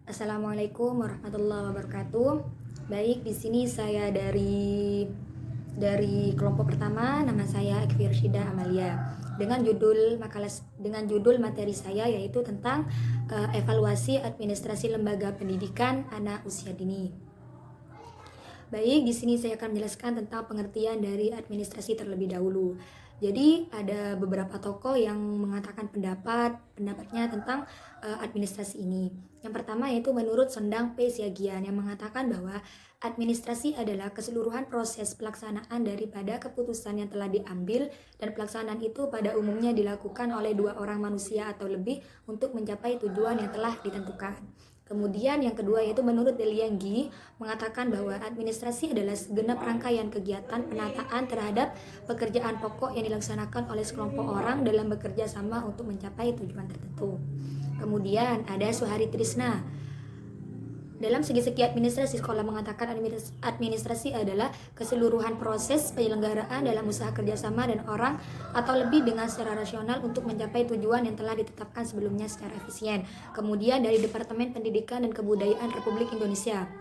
Assalamualaikum warahmatullahi wabarakatuh. Baik, di sini saya dari kelompok pertama, nama saya Ekvi Rashida Amalia. Dengan judul materi saya yaitu tentang evaluasi administrasi lembaga pendidikan anak usia dini. Baik, di sini saya akan menjelaskan tentang pengertian dari administrasi terlebih dahulu. Jadi ada beberapa tokoh yang mengatakan pendapatnya tentang administrasi ini. Yang pertama yaitu menurut Sondang P. Siagian yang mengatakan bahwa administrasi adalah keseluruhan proses pelaksanaan daripada keputusan yang telah diambil, dan pelaksanaan itu pada umumnya dilakukan oleh dua orang manusia atau lebih untuk mencapai tujuan yang telah ditentukan. Kemudian yang kedua yaitu menurut Delienggi mengatakan bahwa administrasi adalah segenap rangkaian kegiatan penataan terhadap pekerjaan pokok yang dilaksanakan oleh sekelompok orang dalam bekerja sama untuk mencapai tujuan tertentu. Kemudian ada Suhari Trisna. Dalam segi administrasi, sekolah mengatakan administrasi adalah keseluruhan proses penyelenggaraan dalam usaha kerjasama dan orang atau lebih dengan secara rasional untuk mencapai tujuan yang telah ditetapkan sebelumnya secara efisien. Kemudian dari Departemen Pendidikan dan Kebudayaan Republik Indonesia.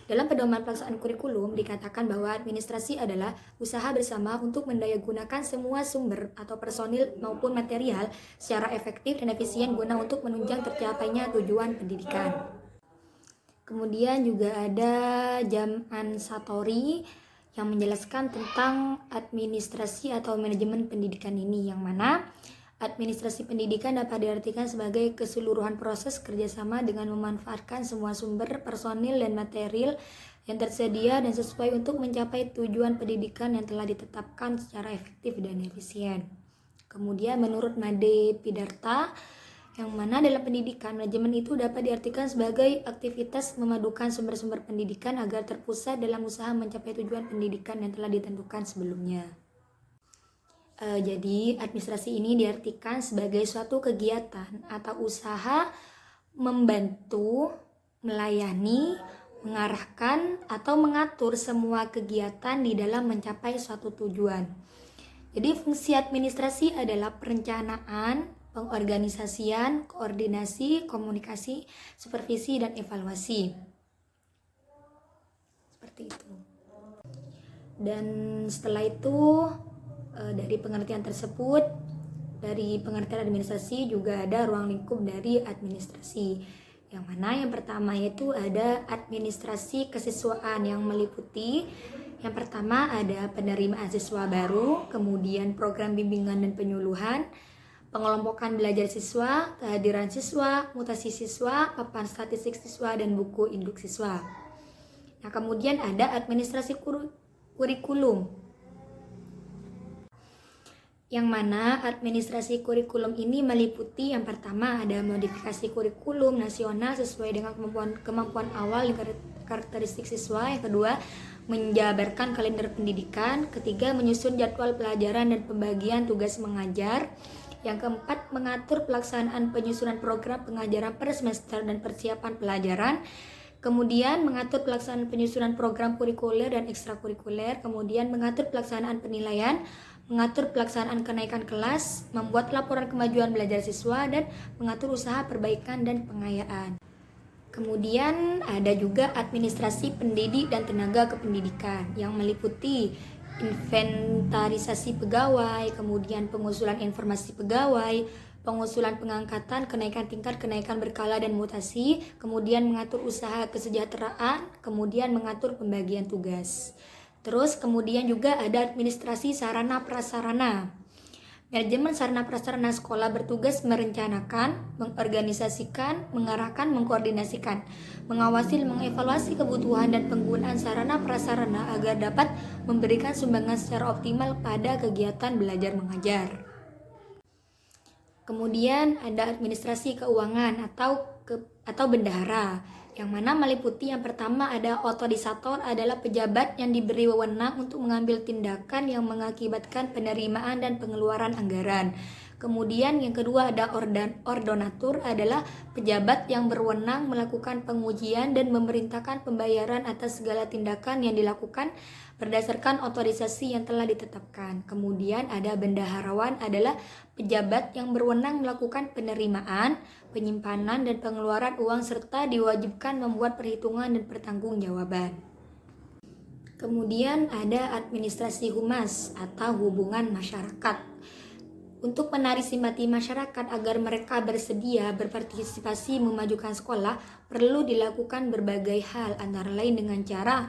Dalam pedoman pelaksanaan kurikulum dikatakan bahwa administrasi adalah usaha bersama untuk mendayagunakan semua sumber atau personil maupun material secara efektif dan efisien guna untuk menunjang tercapainya tujuan pendidikan. Kemudian juga ada Jam'an Satori yang menjelaskan tentang administrasi atau manajemen pendidikan ini, yang mana administrasi pendidikan dapat diartikan sebagai keseluruhan proses kerjasama dengan memanfaatkan semua sumber personil dan material yang tersedia dan sesuai untuk mencapai tujuan pendidikan yang telah ditetapkan secara efektif dan efisien. Kemudian menurut Made Pidarta, yang mana dalam pendidikan, manajemen itu dapat diartikan sebagai aktivitas memadukan sumber-sumber pendidikan agar terpusat dalam usaha mencapai tujuan pendidikan yang telah ditentukan sebelumnya. Jadi administrasi ini diartikan sebagai suatu kegiatan atau usaha membantu, melayani, mengarahkan, atau mengatur semua kegiatan di dalam mencapai suatu tujuan. Jadi fungsi administrasi adalah perencanaan, pengorganisasian, koordinasi, komunikasi, supervisi, dan evaluasi. Seperti itu. Dan setelah itu, dari pengertian tersebut, dari pengertian administrasi juga ada ruang lingkup dari administrasi. Yang mana yang pertama yaitu ada administrasi kesiswaan yang meliputi yang pertama ada penerimaan siswa baru, kemudian program bimbingan dan penyuluhan, pengelompokan belajar siswa, kehadiran siswa, mutasi siswa, papan statistik siswa, dan buku induk siswa. Nah, kemudian ada administrasi kurikulum, yang mana administrasi kurikulum ini meliputi yang pertama ada modifikasi kurikulum nasional sesuai dengan kemampuan awal dan karakteristik siswa. Yang kedua, menjabarkan kalender pendidikan. Ketiga, menyusun jadwal pelajaran dan pembagian tugas mengajar. Yang keempat, mengatur pelaksanaan penyusunan program pengajaran per semester dan persiapan pelajaran. Kemudian mengatur pelaksanaan penyusunan program kurikuler dan ekstrakurikuler. Kemudian mengatur pelaksanaan penilaian, mengatur pelaksanaan kenaikan kelas, membuat laporan kemajuan belajar siswa, dan mengatur usaha perbaikan dan pengayaan. Kemudian ada juga administrasi pendidik dan tenaga kependidikan yang meliputi inventarisasi pegawai, kemudian pengusulan informasi pegawai, pengusulan pengangkatan, kenaikan tingkat, kenaikan berkala dan mutasi, kemudian mengatur usaha kesejahteraan, kemudian mengatur pembagian tugas. Terus kemudian juga ada administrasi sarana prasarana. Manajemen sarana prasarana sekolah bertugas merencanakan, mengorganisasikan, mengarahkan, mengkoordinasikan, mengawasi dan mengevaluasi kebutuhan dan penggunaan sarana prasarana agar dapat memberikan sumbangan secara optimal pada kegiatan belajar mengajar. Kemudian ada administrasi keuangan atau bendahara, yang mana meliputi yang pertama ada autorisator, adalah pejabat yang diberi wewenang untuk mengambil tindakan yang mengakibatkan penerimaan dan pengeluaran anggaran. Kemudian yang kedua ada ordonatur, adalah pejabat yang berwenang melakukan pengujian dan memerintahkan pembayaran atas segala tindakan yang dilakukan berdasarkan otorisasi yang telah ditetapkan. Kemudian ada bendaharawan, adalah pejabat yang berwenang melakukan penerimaan, penyimpanan, dan pengeluaran uang serta diwajibkan membuat perhitungan dan pertanggungjawaban. Kemudian ada administrasi humas atau hubungan masyarakat. Untuk menarik simpati masyarakat agar mereka bersedia berpartisipasi memajukan sekolah, perlu dilakukan berbagai hal, antara lain dengan cara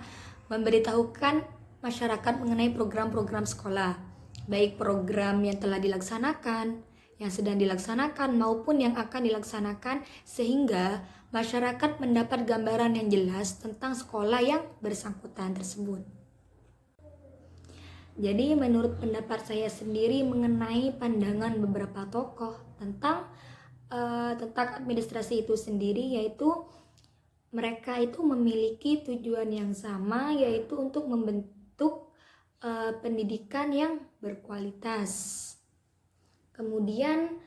memberitahukan masyarakat mengenai program-program sekolah, baik program yang telah dilaksanakan, yang sedang dilaksanakan, maupun yang akan dilaksanakan, sehingga masyarakat mendapat gambaran yang jelas tentang sekolah yang bersangkutan tersebut. Jadi menurut pendapat saya sendiri mengenai pandangan beberapa tokoh tentang administrasi itu sendiri, yaitu mereka itu memiliki tujuan yang sama, yaitu untuk membentuk pendidikan yang berkualitas. Kemudian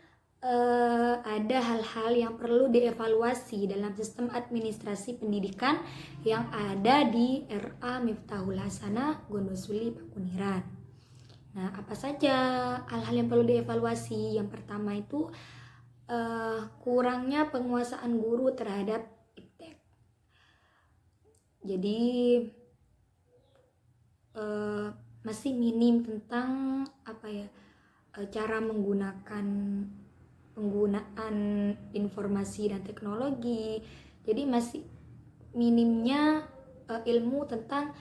ada hal-hal yang perlu dievaluasi dalam sistem administrasi pendidikan yang ada di RA Miftahul Hasanah Gondosuli Pakuniran. Nah, apa saja hal-hal yang perlu dievaluasi? Yang pertama itu kurangnya penguasaan guru terhadap iptek. Jadi masih minim tentang cara penggunaan informasi dan teknologi. Jadi masih minimnya ilmu tentang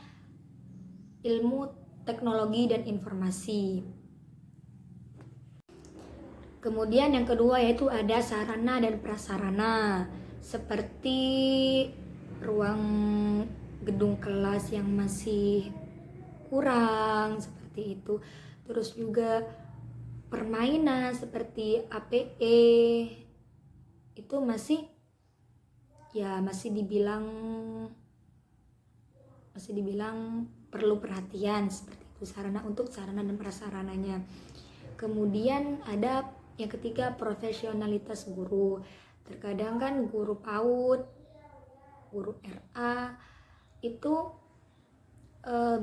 ilmu teknologi dan informasi. Kemudian yang kedua yaitu ada sarana dan prasarana, seperti ruang gedung kelas yang masih kurang seperti itu. Terus juga permainan seperti APE itu masih dibilang perlu perhatian seperti itu, sarana dan prasarananya. Kemudian ada yang ketiga, profesionalitas guru. Terkadang kan guru PAUD, guru RA itu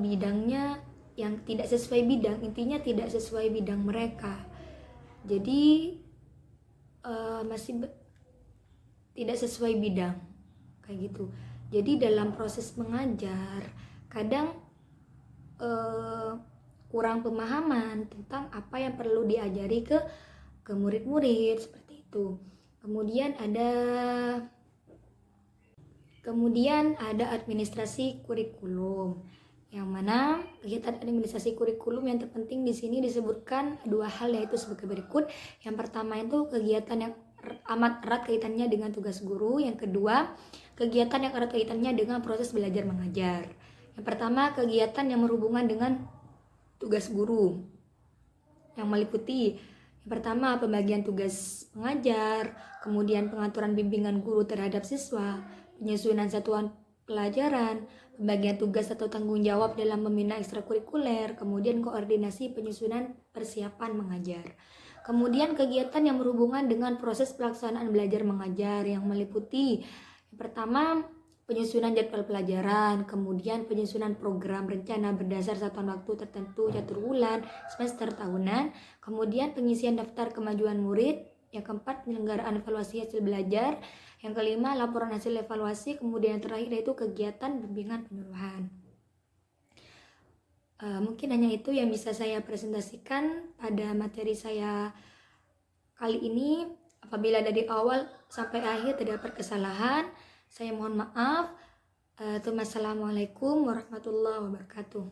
bidangnya yang tidak sesuai bidang, intinya tidak sesuai bidang mereka. Jadi tidak sesuai bidang kayak gitu. Jadi dalam proses mengajar kadang kurang pemahaman tentang apa yang perlu diajari ke murid-murid seperti itu. Kemudian ada administrasi kurikulum, yang mana kegiatan administrasi kurikulum yang terpenting di sini disebutkan dua hal, yaitu sebagai berikut. Yang pertama itu kegiatan yang amat erat kaitannya dengan tugas guru. Yang kedua, kegiatan yang erat kaitannya dengan proses belajar mengajar. Yang pertama, kegiatan yang berhubungan dengan tugas guru, yang meliputi yang pertama pembagian tugas pengajar, kemudian pengaturan bimbingan guru terhadap siswa, penyusunan satuan pelajaran, pembagian tugas atau tanggung jawab dalam membina ekstrakurikuler, kemudian koordinasi penyusunan persiapan mengajar. Kemudian kegiatan yang berhubungan dengan proses pelaksanaan belajar mengajar yang meliputi yang pertama penyusunan jadwal pelajaran, kemudian penyusunan program rencana berdasar satuan waktu tertentu catur bulan, semester tahunan, kemudian pengisian daftar kemajuan murid, yang keempat penyelenggaraan evaluasi hasil belajar, yang kelima laporan hasil evaluasi, kemudian yang terakhir yaitu kegiatan bimbingan penyuluhan. Mungkin hanya itu yang bisa saya presentasikan pada materi saya kali ini. Apabila dari awal sampai akhir terdapat kesalahan, saya mohon maaf. Assalamualaikum warahmatullahi wabarakatuh.